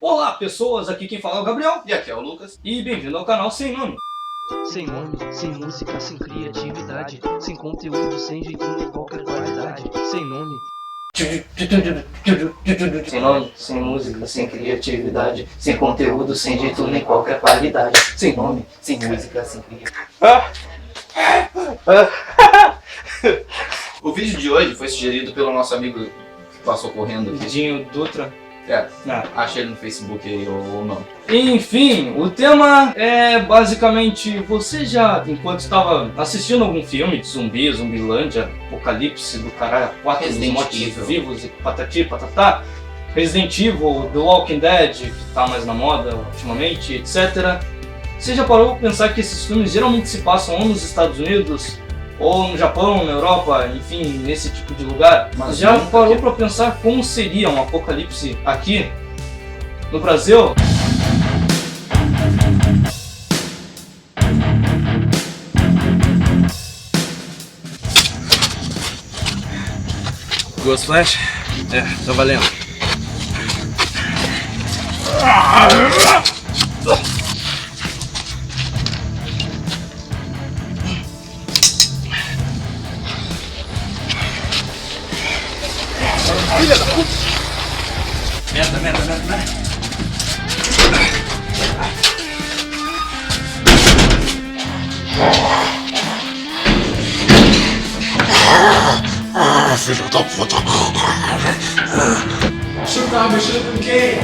Olá pessoas, aqui quem fala é o Gabriel. E aqui é o Lucas. E bem-vindo ao canal Sem Nome. Sem nome, sem música, sem criatividade, sem conteúdo, sem jeito nem qualquer qualidade. Sem nome. Sem nome, sem música, sem criatividade, sem conteúdo, sem jeito nem qualquer qualidade. Sem nome, sem música, sem criatividade. O vídeo de hoje foi sugerido pelo nosso amigo que passou correndo aqui. Dinho Dutra. Achei ele no Facebook aí ou não. Enfim, o tema é basicamente, você já, enquanto estava assistindo algum filme de zumbi, Zumbilândia, Apocalipse do caralho, 4 Resident mortos Evil. vivos e patati patatá, Resident Evil, The Walking Dead, que tá mais na moda ultimamente, etc. Você já parou pra pensar que esses filmes geralmente se passam ou nos Estados Unidos, ou no Japão, na Europa, enfim, nesse tipo de lugar? Mas já nunca parou que- pra pensar como seria um apocalipse aqui, no Brasil? Ghost Flash? É, tá valendo. Filha da puta! Merda. Filho da puta! Você tava mexendo com quem?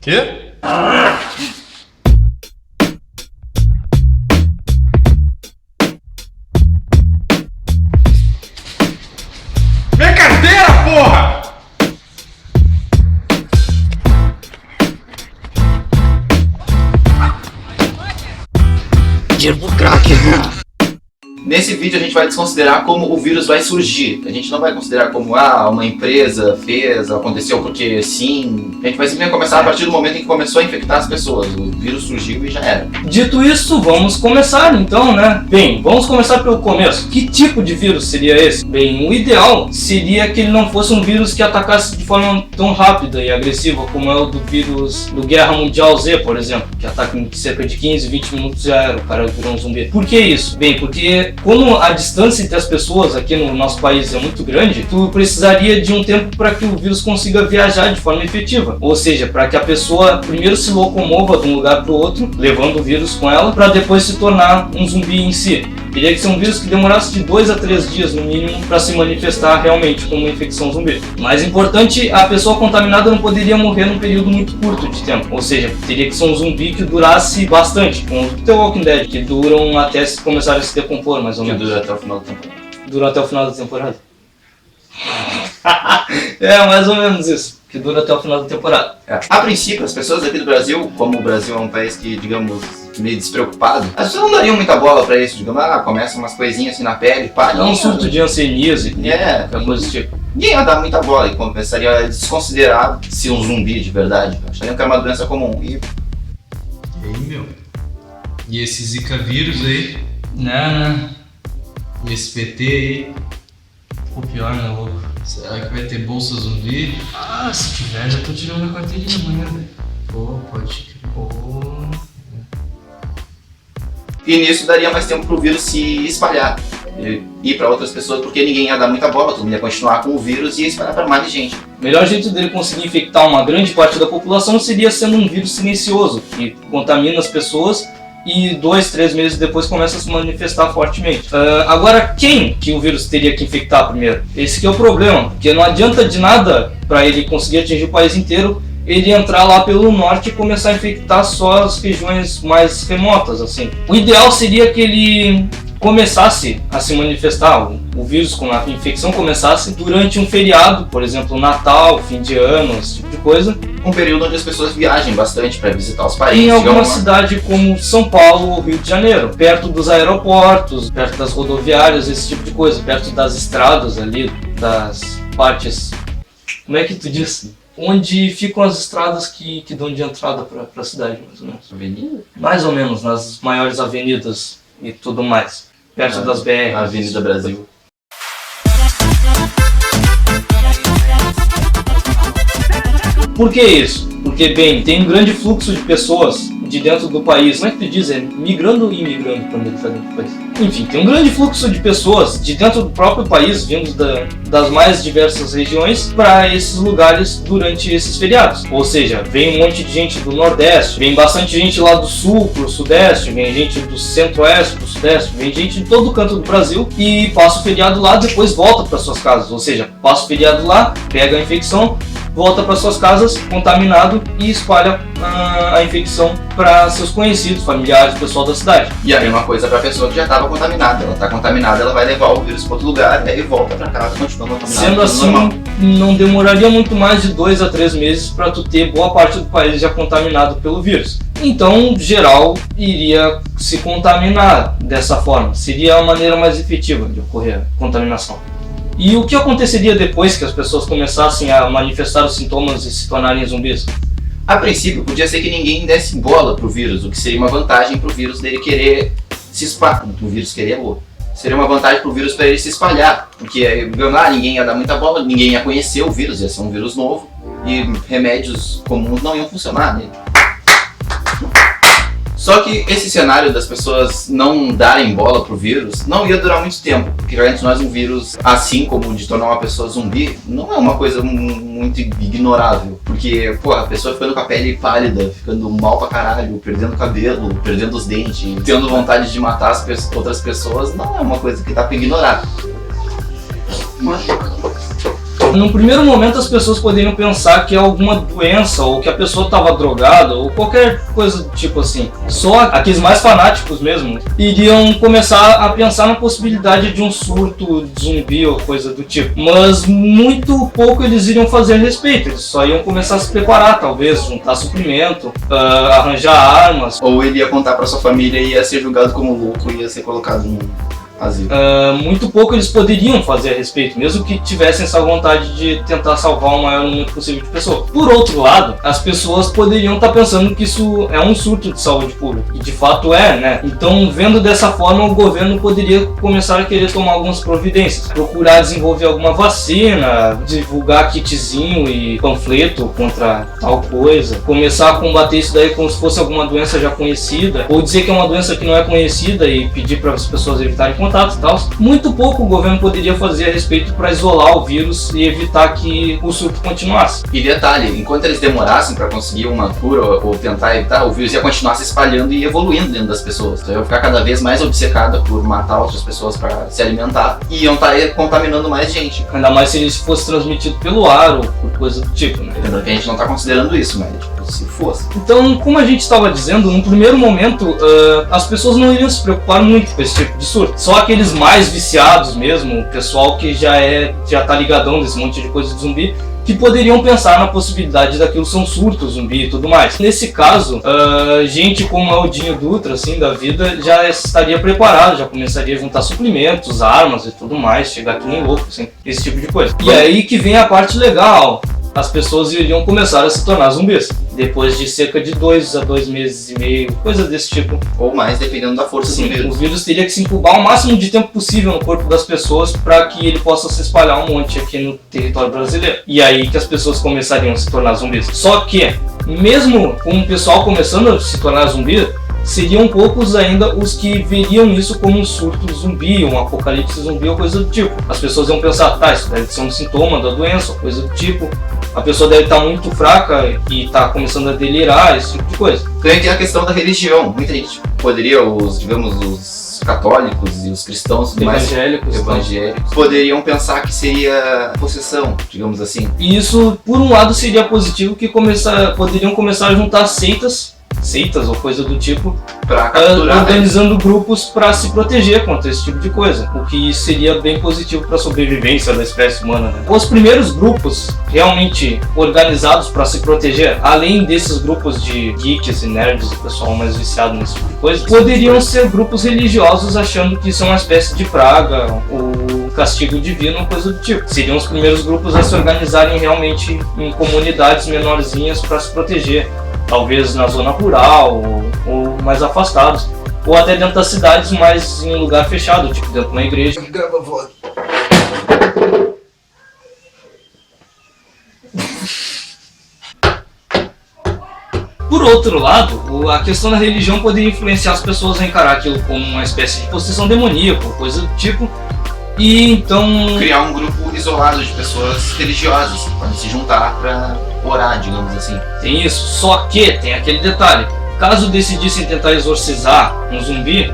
Quê? Minha carteira, porra! Nesse vídeo a gente vai desconsiderar como o vírus vai surgir. A gente não vai considerar como uma empresa fez, aconteceu porque sim. A gente vai simplesmente começar a partir do momento em que começou a infectar as pessoas. O vírus surgiu e já era. Dito isso, vamos começar então, né? Bem, vamos começar pelo começo. Que tipo de vírus seria esse? Bem, o ideal seria que ele não fosse um vírus que atacasse de forma tão rápida e agressiva como é o do vírus do Guerra Mundial Z, por exemplo, que ataca em cerca de 15, 20 minutos já era, o cara virou um zumbi. Por que isso? Bem, porque como a distância entre as pessoas aqui no nosso país é muito grande, tu precisaria de um tempo para que o vírus consiga viajar de forma efetiva. Ou seja, para que a pessoa primeiro se locomova de um lugar para o outro, levando o vírus com ela, para depois se tornar um zumbi em si. Teria que ser um vírus que demorasse de 2 a 3 dias no mínimo para se manifestar realmente como uma infecção zumbi. Mais importante, a pessoa contaminada não poderia morrer num período muito curto de tempo. Ou seja, teria que ser um zumbi que durasse bastante, como o The Walking Dead, que duram até se começar a se decompor, mais ou Que menos. dura até o final da temporada. Dura até o final da temporada. É, mais ou menos isso. Que dura até o final da temporada. A princípio, as pessoas aqui do Brasil, como o Brasil é um país que, digamos, meio despreocupado, as pessoas não dariam muita bola pra isso. Digamos, começa umas coisinhas assim na pele, pá. É um surto de hanseníase, qualquer coisa do tipo. Ninguém ia dar muita bola e começaria a desconsiderar se um zumbi de verdade. Achariam que é uma doença comum. E E aí, meu? E esse Zika vírus aí? Né? E esse PT aí? O pior, né, louco? Será que vai ter bolsa zumbi? Ah, se tiver, já tô tirando a carteirinha amanhã, velho. Pô, pode crer. E nisso daria mais tempo pro vírus se espalhar. E ir pra outras pessoas, porque ninguém ia dar muita bola, todo mundo ia continuar com o vírus e ia espalhar pra mais gente. O melhor jeito dele conseguir infectar uma grande parte da população seria sendo um vírus silencioso, que contamina as pessoas e 2, 3 meses depois começa a se manifestar fortemente. Agora, quem que o vírus teria que infectar primeiro? Esse que é o problema, porque não adianta de nada para ele conseguir atingir o país inteiro, ele entrar lá pelo norte e começar a infectar só as regiões mais remotas, assim. O ideal seria que ele começasse a se manifestar, o vírus com a infecção começasse durante um feriado, por exemplo, Natal, fim de ano, esse tipo de coisa. Um período onde as pessoas viajem bastante para visitar os países. Em alguma digamos, cidade como São Paulo ou Rio de Janeiro, perto dos aeroportos, perto das rodoviárias, esse tipo de coisa, perto das estradas ali, das partes... Como é que tu diz? onde ficam as estradas que dão de entrada para a cidade, mais ou menos. Avenida? Mais ou menos, nas maiores avenidas e tudo mais, perto das BR. A Avenida Brasil. Por que isso? Porque, bem, tem um grande fluxo de pessoas de dentro do país, como é que tu diz? É migrando e imigrando quando ele está dentro do país. Enfim, tem um grande fluxo de pessoas de dentro do próprio país, vindo das mais diversas regiões, para esses lugares durante esses feriados. Ou seja, vem um monte de gente do Nordeste, vem bastante gente lá do Sul pro Sudeste, vem gente do Centro-Oeste pro Sudeste, vem gente de todo canto do Brasil e passa o feriado lá, depois volta para suas casas. Ou seja, passa o feriado lá, pega a infecção, volta para suas casas contaminado e espalha a infecção para seus conhecidos, familiares, pessoal da cidade. E a mesma coisa para a pessoa que já estava contaminada. Ela está contaminada, ela vai levar o vírus para outro lugar, aí volta para casa, continua contaminada. Sendo assim, normal. não demoraria muito mais de 2 a 3 meses para tu ter boa parte do país já contaminado pelo vírus. Então, geral iria se contaminar dessa forma. Seria a maneira mais efetiva de ocorrer a contaminação. E o que aconteceria depois que as pessoas começassem a manifestar os sintomas e se tornarem zumbis? A princípio, podia ser que ninguém desse bola pro vírus, o que seria uma vantagem pro vírus dele querer se espalhar. O vírus querer boa. Seria uma vantagem pro vírus para ele se espalhar, porque ninguém ia dar muita bola, ninguém ia conhecer o vírus, ia ser um vírus novo e remédios comuns não iam funcionar nele. Só que esse cenário das pessoas não darem bola pro vírus não ia durar muito tempo, porque antes nós um vírus, assim como de tornar uma pessoa zumbi, não é uma coisa muito ignorável, porque, pô, a pessoa ficando com a pele pálida, ficando mal pra caralho, perdendo cabelo, perdendo os dentes, tendo vontade de matar outras pessoas, não é uma coisa que dá pra ignorar. No primeiro momento as pessoas poderiam pensar que é alguma doença ou que a pessoa estava drogada ou qualquer coisa do tipo assim. Só aqueles mais fanáticos mesmo iriam começar a pensar na possibilidade de um surto de zumbi ou coisa do tipo. Mas muito pouco eles iriam fazer a respeito. Eles só iam começar a se preparar, talvez, juntar suprimento, arranjar armas. Ou ele ia contar pra sua família e ia ser julgado como louco e ia ser colocado no asilo. Muito pouco eles poderiam fazer a respeito, mesmo que tivessem essa vontade de tentar salvar o maior número possível de pessoas. Por outro lado, as pessoas poderiam estar pensando que isso é um surto de saúde pública, e de fato é, né? Então, vendo dessa forma, o governo poderia começar a querer tomar algumas providências, procurar desenvolver alguma vacina, divulgar kitzinho e panfleto contra tal coisa, começar a combater isso daí como se fosse alguma doença já conhecida, ou dizer que é uma doença que não é conhecida e pedir para as pessoas evitarem contato e tal. Muito pouco o governo poderia fazer a respeito para isolar o vírus e evitar que o surto continuasse. E detalhe, enquanto eles demorassem para conseguir uma cura ou tentar evitar, o vírus ia continuar se espalhando e evoluindo dentro das pessoas. Então ia ficar cada vez mais obcecada por matar outras pessoas para se alimentar e iam estar contaminando mais gente. Ainda mais se ele fosse transmitido pelo ar ou por coisa do tipo, né? Lembrando que a gente não está considerando isso, mas tipo, se fosse. Então, como a gente estava dizendo, no primeiro momento as pessoas não iriam se preocupar muito com esse tipo de surto. Só aqueles mais viciados mesmo, o pessoal que já tá ligadão desse monte de coisa de zumbi, que poderiam pensar na possibilidade daquilo ser um surto zumbi e tudo mais. Nesse caso, gente como Aldinho Dutra, assim, da vida, já estaria preparado, já começaria a juntar suplementos, armas e tudo mais, chegar aqui nem louco, assim, esse tipo de coisa. E aí que vem a parte legal. As pessoas iriam começar a se tornar zumbis, depois de cerca de 2 a 2 meses e meio, coisa desse tipo. Ou mais, dependendo da força do vírus. O vírus teria que se incubar o máximo de tempo possível no corpo das pessoas para que ele possa se espalhar um monte aqui no território brasileiro. E aí que as pessoas começariam a se tornar zumbis. Só que, mesmo com o pessoal começando a se tornar zumbi, seriam poucos ainda os que veriam isso como um surto zumbi, um apocalipse zumbi ou coisa do tipo. As pessoas iam pensar, tá, isso deve ser um sintoma da doença ou coisa do tipo. A pessoa deve estar muito fraca e está começando a delirar, esse tipo de coisa. Também tem a questão da religião. Muita gente poderia, os católicos e os cristãos evangélicos poderiam pensar que seria possessão, digamos assim. E isso, por um lado, seria positivo, que poderiam começar a juntar seitas ou coisa do tipo, pra capturar, organizando grupos para se proteger contra esse tipo de coisa, o que seria bem positivo para a sobrevivência da espécie humana, né? Os primeiros grupos realmente organizados para se proteger, além desses grupos de geeks e nerds e pessoal mais viciado nesse tipo de coisa, poderiam ser grupos religiosos achando que isso é uma espécie de praga ou castigo divino ou coisa do tipo. Seriam os primeiros grupos a se organizarem realmente em comunidades menorzinhas para se proteger. Talvez na zona rural ou mais afastados. Ou até dentro das cidades, mas em um lugar fechado, tipo dentro de uma igreja. Por outro lado, a questão da religião poderia influenciar as pessoas a encarar aquilo como uma espécie de possessão demoníaca, coisa do tipo, e então... criar um grupo isolado de pessoas religiosas que podem se juntar para orar, digamos assim. Tem isso, só que tem aquele detalhe, caso decidissem tentar exorcizar um zumbi,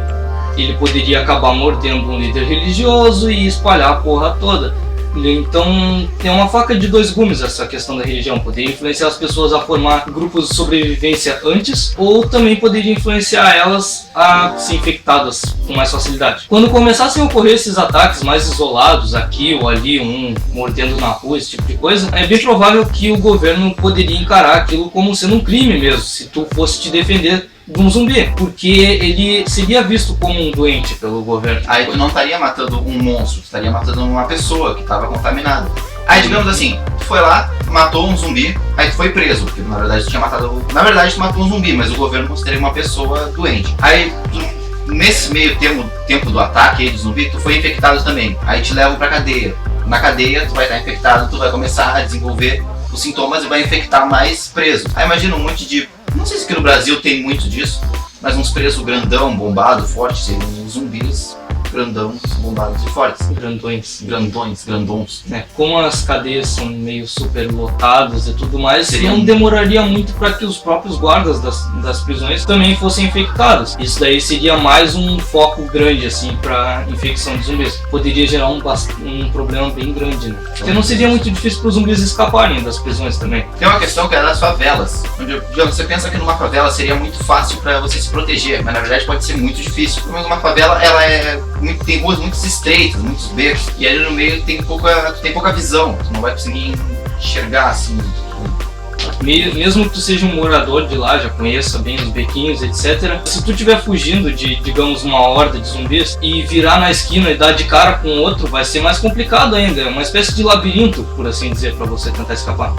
ele poderia acabar mordendo um líder religioso e espalhar a porra toda. Então tem uma faca de dois gumes essa questão da religião. Poderia influenciar as pessoas a formar grupos de sobrevivência antes, ou também poderia influenciar elas a ser infectadas com mais facilidade. Quando começassem a ocorrer esses ataques mais isolados, aqui ou ali, um mordendo na rua, esse tipo de coisa, é bem provável que o governo poderia encarar aquilo como sendo um crime mesmo, se tu fosse te defender de um zumbi, porque ele seria visto como um doente pelo governo. Aí tu não estaria matando um monstro, tu estaria matando uma pessoa que estava contaminada. Aí digamos assim, tu foi lá, matou um zumbi, aí tu foi preso, porque na verdade tu tinha matado... Na verdade tu matou um zumbi, mas o governo considera uma pessoa doente. Aí tu, nesse meio tempo do ataque aí do zumbi, tu foi infectado também. Aí te levam pra cadeia. Na cadeia tu vai estar infectado, tu vai começar a desenvolver os sintomas e vai infectar mais preso. Aí imagina um monte de... Não sei se aqui no Brasil tem muito disso, mas uns presos grandão, bombado, forte, seriam uns zumbis grandão, bombados e fortes. Grandões. Como as cadeias são meio super lotadas e tudo mais, não demoraria muito para que os próprios guardas das prisões também fossem infectados. Isso daí seria mais um foco grande assim para infecção de zumbis. Poderia gerar um problema bem grande, né? Porque não seria muito difícil para os zumbis escaparem das prisões também. Tem uma questão que é das favelas, onde você pensa que numa favela seria muito fácil para você se proteger, mas na verdade pode ser muito difícil. Porque uma favela tem ruas muito estreitas, muitos becos, e ali no meio tem pouca visão, tu não vai conseguir enxergar assim. Mesmo que tu seja um morador de lá, já conheça bem os bequinhos, etc. Se tu estiver fugindo de, digamos, uma horda de zumbis e virar na esquina e dar de cara com outro, vai ser mais complicado ainda. É uma espécie de labirinto, por assim dizer, para você tentar escapar.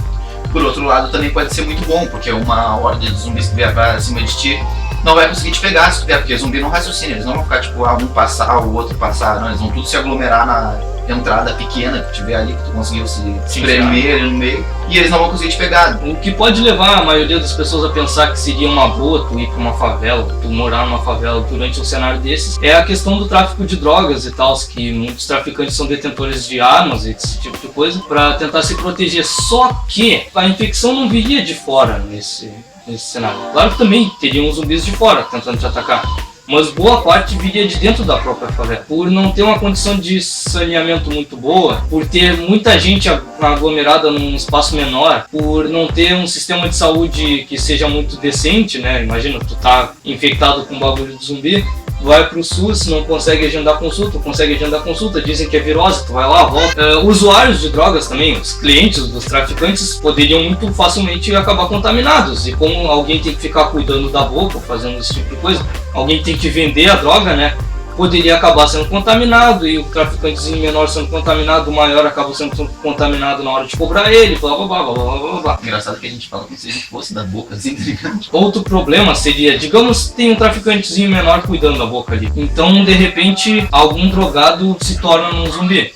Por outro lado, também pode ser muito bom, porque uma horda de zumbis que vier pra cima de ti não vai conseguir te pegar se tu vier, porque zumbi não raciocina, eles não vão ficar tipo, um passar, o outro passar, não, eles vão tudo se aglomerar na entrada pequena que tiver ali, que tu conseguiu se espremer ali no meio, e eles não vão conseguir te pegar. O que pode levar a maioria das pessoas a pensar que seria uma boa tu ir pra uma favela, tu morar numa favela durante um cenário desses, é a questão do tráfico de drogas e tal, que muitos traficantes são detentores de armas e esse tipo de coisa, pra tentar se proteger. Só que a infecção não viria de fora nesse cenário. Claro que também teriam zumbis de fora tentando te atacar, mas boa parte viria de dentro da própria favela. Por não ter uma condição de saneamento muito boa, por ter muita gente aglomerada num espaço menor, por não ter um sistema de saúde que seja muito decente, né? Imagina, tu tá infectado com bagulho de zumbi, vai pro SUS, não consegue agendar consulta, dizem que é virose, tu vai lá, volta. Usuários de drogas também, os clientes dos traficantes poderiam muito facilmente acabar contaminados, e como alguém tem que ficar cuidando da boca, fazendo esse tipo de coisa, alguém tem que vender a droga, né? Poderia acabar sendo contaminado, e o traficantezinho menor sendo contaminado, o maior acaba sendo contaminado na hora de cobrar ele, blá blá blá blá blá blá. Engraçado que a gente fala como se a gente fosse da boca, assim, tá ligado? Outro problema seria, digamos, tem um traficantezinho menor cuidando da boca ali, então de repente algum drogado se torna um zumbi.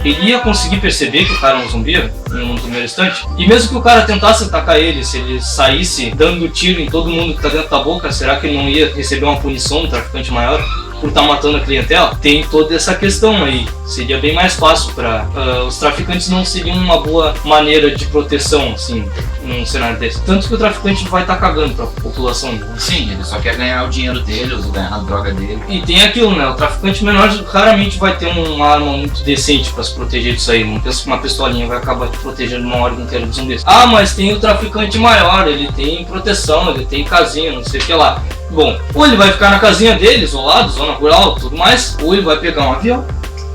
Ele ia conseguir perceber que o cara é um zumbi no primeiro instante? E mesmo que o cara tentasse atacar ele, se ele saísse dando tiro em todo mundo que tá dentro da boca, será que ele não ia receber uma punição do traficante maior por estar matando a clientela? Tem toda essa questão aí. Seria bem mais fácil para os traficantes, não seriam uma boa maneira de proteção, assim, num cenário desse. Tanto que o traficante vai estar cagando pra população. Sim, ele só quer ganhar o dinheiro dele, ou ganhar a droga dele. E tem aquilo, né? O traficante menor raramente vai ter uma arma muito decente para se proteger disso aí. Não pensa que uma pistolinha vai acabar te protegendo uma hora inteira de zumbis. Ah, mas tem o traficante maior, ele tem proteção, ele tem casinha, não sei o que lá. Bom, ou ele vai ficar na casinha dele, isolado, zona rural, tudo mais, ou ele vai pegar um avião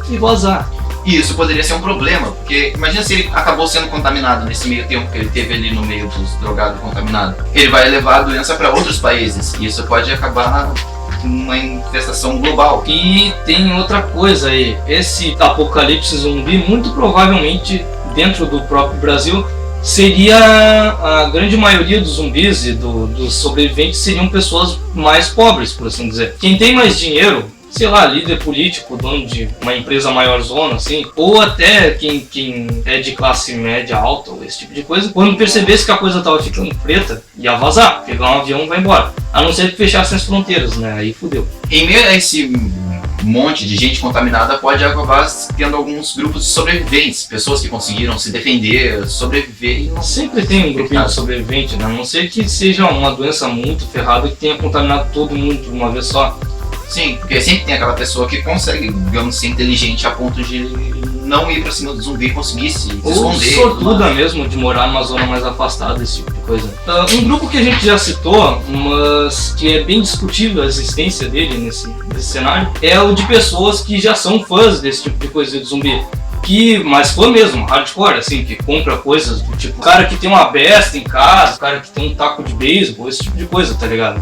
e vazar. E isso poderia ser um problema, porque imagina se ele acabou sendo contaminado nesse meio tempo que ele teve ali no meio dos drogados contaminados. Ele vai levar a doença para outros países, e isso pode acabar uma infestação global. E tem outra coisa aí, esse apocalipse zumbi muito provavelmente dentro do próprio Brasil seria a grande maioria dos zumbis e dos sobreviventes seriam pessoas mais pobres, por assim dizer. Quem tem mais dinheiro, sei lá, líder político, dono de uma empresa maior zona, assim, ou até quem é de classe média alta, ou esse tipo de coisa, quando percebesse que a coisa tava ficando preta, ia vazar, pegar um avião e vai embora. A não ser que fechassem as fronteiras, né? Aí fudeu. Em meio a esse monte de gente contaminada, pode acabar tendo alguns grupos de sobreviventes, pessoas que conseguiram se defender, sobreviver e não Sempre tem um grupinho de sobrevivente, né? A não ser que seja uma doença muito ferrada que tenha contaminado todo mundo de uma vez só. Sim, porque sempre tem aquela pessoa que consegue, digamos, ser inteligente a ponto de não ir pra cima do zumbi e conseguir se Ou esconder. sortuda mesmo, de morar numa zona mais afastada, esse tipo de coisa. Um grupo que a gente já citou, mas que é bem discutível a existência dele nesse cenário, é o de pessoas que já são fãs desse tipo de coisa de zumbi. Mas fã mesmo, hardcore, assim, que compra coisas do tipo, o cara que tem uma besta em casa, o cara que tem um taco de beisebol, esse tipo de coisa, tá ligado?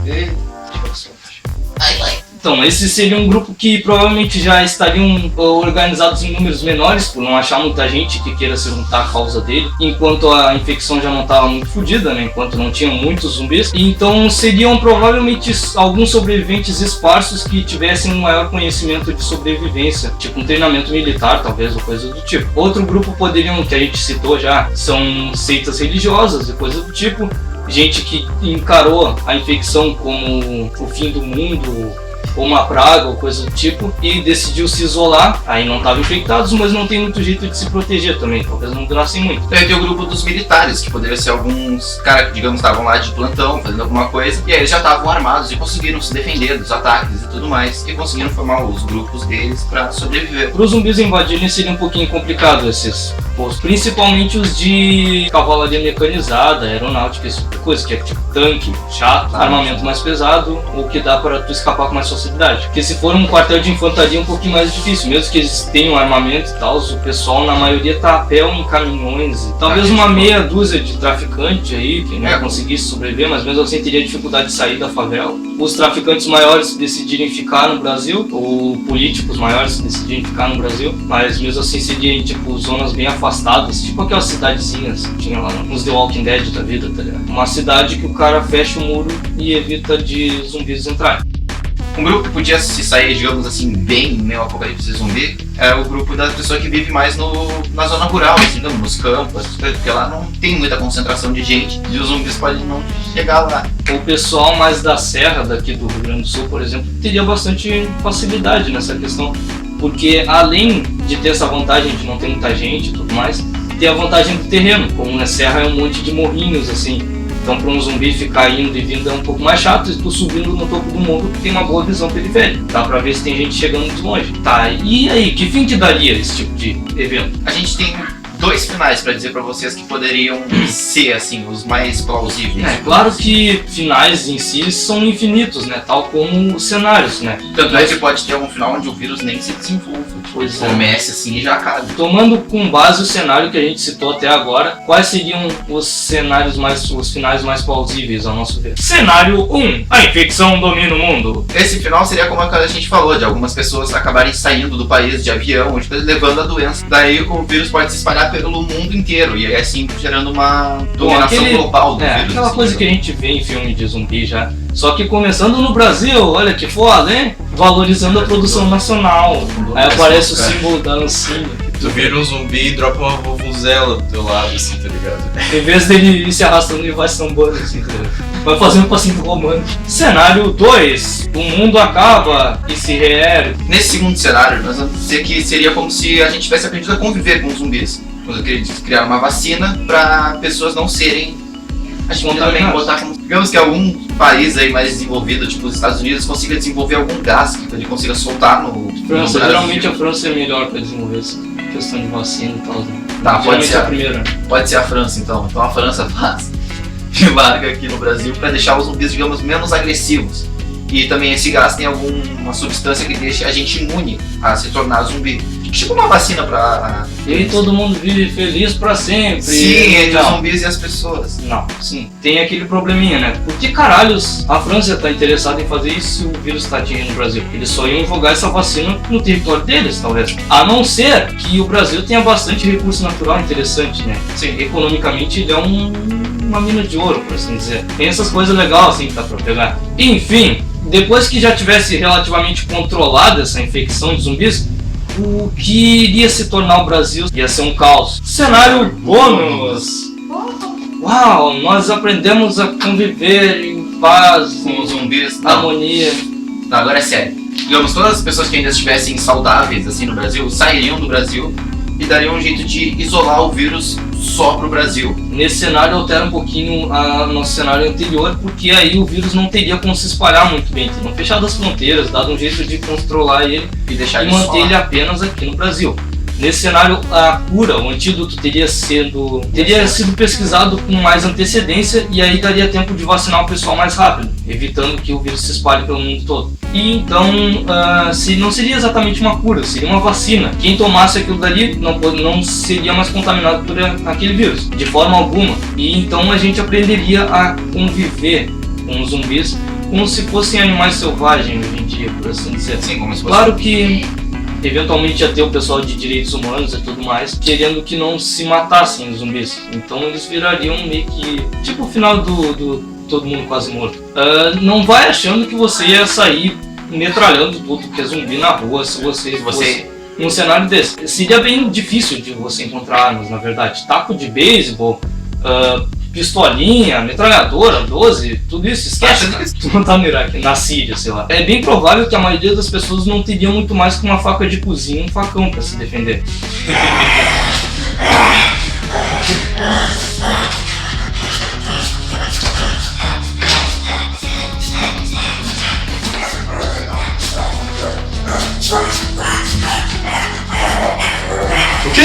Então, esse seria um grupo que provavelmente já estariam organizados em números menores, por não achar muita gente que queira se juntar à causa dele, enquanto a infecção já não estava muito fodida, né? Enquanto não tinham muitos zumbis. Então seriam provavelmente alguns sobreviventes esparsos que tivessem um maior conhecimento de sobrevivência, tipo um treinamento militar, talvez, ou coisa do tipo. Outro grupo poderiam, que a gente citou já, são seitas religiosas e coisa do tipo. Gente que encarou a infecção como o fim do mundo, ou uma praga ou coisa do tipo, e decidiu se isolar. Aí não estavam infectados, mas não tem muito jeito de se proteger também, talvez não durassem muito. Então tem o grupo dos militares, que poderiam ser alguns caras que, digamos, estavam lá de plantão, fazendo alguma coisa, e aí eles já estavam armados e conseguiram se defender dos ataques e tudo mais, e conseguiram formar os grupos deles pra sobreviver. Para os zumbis invadirem seria um pouquinho complicado esses postos, principalmente os de cavalaria mecanizada, aeronáutica, esse tipo de coisa, que é tipo tanque, chato, armamento mais pesado, ou que dá para tu escapar com mais facilidade. Porque se for um quartel de infantaria é um pouquinho mais difícil, mesmo que eles tenham armamento e tal, o pessoal na maioria tá a pé ou em caminhões, e talvez uma meia dúzia de traficante aí, que não conseguisse sobreviver, mas mesmo assim teria dificuldade de sair da favela. Os traficantes maiores decidirem ficar no Brasil, ou políticos maiores decidirem ficar no Brasil, mas mesmo assim seriam tipo zonas bem afastadas, tipo aquelas cidadezinhas que tinha lá nos The Walking Dead da vida, tá ligado? Uma cidade que o cara fecha o muro e evita de zumbis entrarem. Um grupo que podia se sair, digamos assim, bem em meio ao apocalipse zumbi é o grupo das pessoas que vivem mais na zona rural, assim, nos campos, porque lá não tem muita concentração de gente e os zumbis podem não chegar lá. O pessoal mais da serra daqui do Rio Grande do Sul, por exemplo, teria bastante facilidade nessa questão, porque além de ter essa vantagem de não ter muita gente e tudo mais, tem a vantagem do terreno, como na serra é um monte de morrinhos assim. Então para um zumbi ficar indo e vindo é um pouco mais chato, e tu subindo no topo do morro tem uma boa visão periférica. Dá pra ver se tem gente chegando de longe. Tá, e aí, que fim que daria esse tipo de evento? A gente tem dois finais pra dizer pra vocês que poderiam ser, assim, os mais plausíveis. É claro que finais em si são infinitos, né? Tal como os cenários, né? Tanto é que pode ter um final onde o vírus nem se desenvolve. Pois é. Comece assim e já acabe. Tomando com base o cenário que a gente citou até agora, quais seriam os finais mais plausíveis ao nosso ver? Cenário 1. A infecção domina o mundo. Esse final seria como a gente falou, de algumas pessoas acabarem saindo do país de avião, levando a doença. Daí o vírus pode se espalhar pelo mundo inteiro, e é assim gerando uma dominação global do vírus. Aquela assim, coisa que a gente vê em filme de zumbi já. Só que começando no Brasil, olha que foda, hein? Valorizando a produção nacional. Aí aparece o símbolo da Ancine. Tu vira um zumbi e dropa uma vuvuzela do teu lado, assim, tá ligado? Em vez dele ir se arrastando, ele vai sambando, assim, tá ligado? Vai fazendo um passinho romântico. Cenário 2. O mundo acaba e se reergue. Nesse segundo cenário, nós vamos dizer que seria como se a gente tivesse aprendido a conviver com os zumbis. Quando criar uma vacina para pessoas não serem. A gente também botar como. Digamos que algum país aí mais desenvolvido, tipo os Estados Unidos, consiga desenvolver algum gás que ele consiga soltar no. França, geralmente a França é melhor para desenvolver essa questão de vacina e tal. Né? Tá, pode ser a primeira. Pode ser a França então. Então a França faz e larga aqui no Brasil para deixar os zumbis, digamos, menos agressivos. E também esse gás tem alguma substância que deixa a gente imune a se tornar zumbi. Tipo uma vacina pra... E aí todo mundo vive feliz pra sempre. Sim, entre os Não. zumbis e as pessoas. Não, sim, tem aquele probleminha, né? Por que caralhos a França tá interessada em fazer isso se o vírus tá atingindo o Brasil? Eles só iam jogar essa vacina no território deles, talvez. A não ser que o Brasil tenha bastante recurso natural interessante, né? Sim, economicamente ele é uma mina de ouro, por assim dizer. Tem essas coisas legais assim que dá pra pegar. Enfim, depois que já tivesse relativamente controlada essa infecção de zumbis, o que iria se tornar o Brasil ia ser um caos. Cenário bônus! Uau, nós aprendemos a conviver em paz, Com os zumbis. em Não, harmonia. não, agora é sério. Digamos, todas as pessoas que ainda estivessem saudáveis assim no Brasil sairiam do Brasil e dariam um jeito de isolar o vírus só pro Brasil. Nesse cenário altera um pouquinho o nosso cenário anterior, porque aí o vírus não teria como se espalhar muito bem. Teriam fechado as fronteiras, dado um jeito de controlar ele E deixar e ele manter só. ele apenas aqui no Brasil. Nesse cenário, a cura, o antídoto teria sido pesquisado com mais antecedência e aí daria tempo de vacinar o pessoal mais rápido, evitando que o vírus se espalhe pelo mundo todo. E então, não seria exatamente uma cura, seria uma vacina. Quem tomasse aquilo dali não seria mais contaminado por aquele vírus, de forma alguma. E então a gente aprenderia a conviver com os zumbis como se fossem animais selvagens hoje em dia, por assim dizer. Sim, como se fosse. Claro que eventualmente ia ter o pessoal de direitos humanos e tudo mais querendo que não se matassem os zumbis. Então eles virariam meio que tipo o final do Todo Mundo Quase Morto. Não vai achando que você ia sair metralhando tudo que é zumbi na rua se você fosse num cenário desse. Seria bem difícil de você encontrar armas, na verdade. Taco de beisebol, pistolinha, metralhadora, 12, tudo isso, esquece. Tu não tá no Iraque, na Síria, sei lá. É bem provável que a maioria das pessoas não teriam muito mais que uma faca de cozinha e um facão pra se defender. O quê?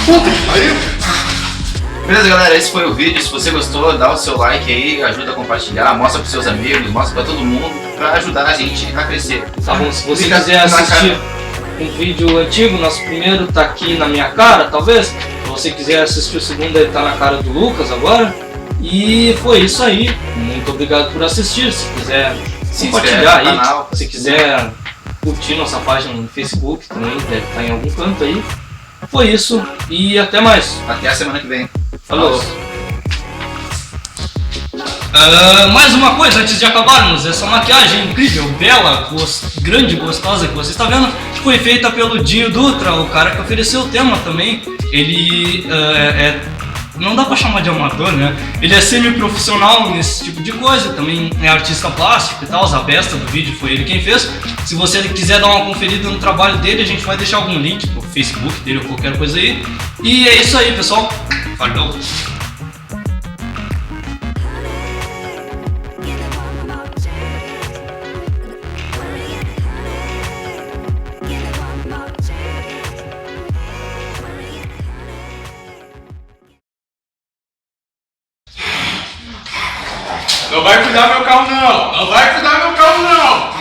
Puta que pariu! Beleza, galera, esse foi o vídeo. Se você gostou, dá o seu like aí, ajuda a compartilhar, mostra pros seus amigos, mostra pra todo mundo, pra ajudar a gente a crescer. Tá bom, se você Fica quiser na assistir um vídeo antigo, nosso primeiro tá aqui na minha cara, talvez. Se você quiser assistir o segundo, ele tá na cara do Lucas agora. E foi isso aí. Muito obrigado por assistir. Se quiser Se compartilhar inscreve no aí, canal. se quiser curtir nossa página no Facebook também, deve estar em algum canto aí. Foi isso e até mais. Até a semana que vem. Falou! Mais uma coisa antes de acabarmos, essa maquiagem incrível, bela, grande, gostosa que você está vendo, foi feita pelo Dinho Dutra, o cara que ofereceu o tema também. Ele não dá pra chamar de amador, né? Ele é semi-profissional nesse tipo de coisa, também é artista plástico e tal, a besta do vídeo foi ele quem fez. Se você quiser dar uma conferida no trabalho dele, a gente vai deixar algum link pro Facebook dele ou qualquer coisa aí. E é isso aí, pessoal. Falou! Não vai cuidar meu carro não! Não vai cuidar meu carro não!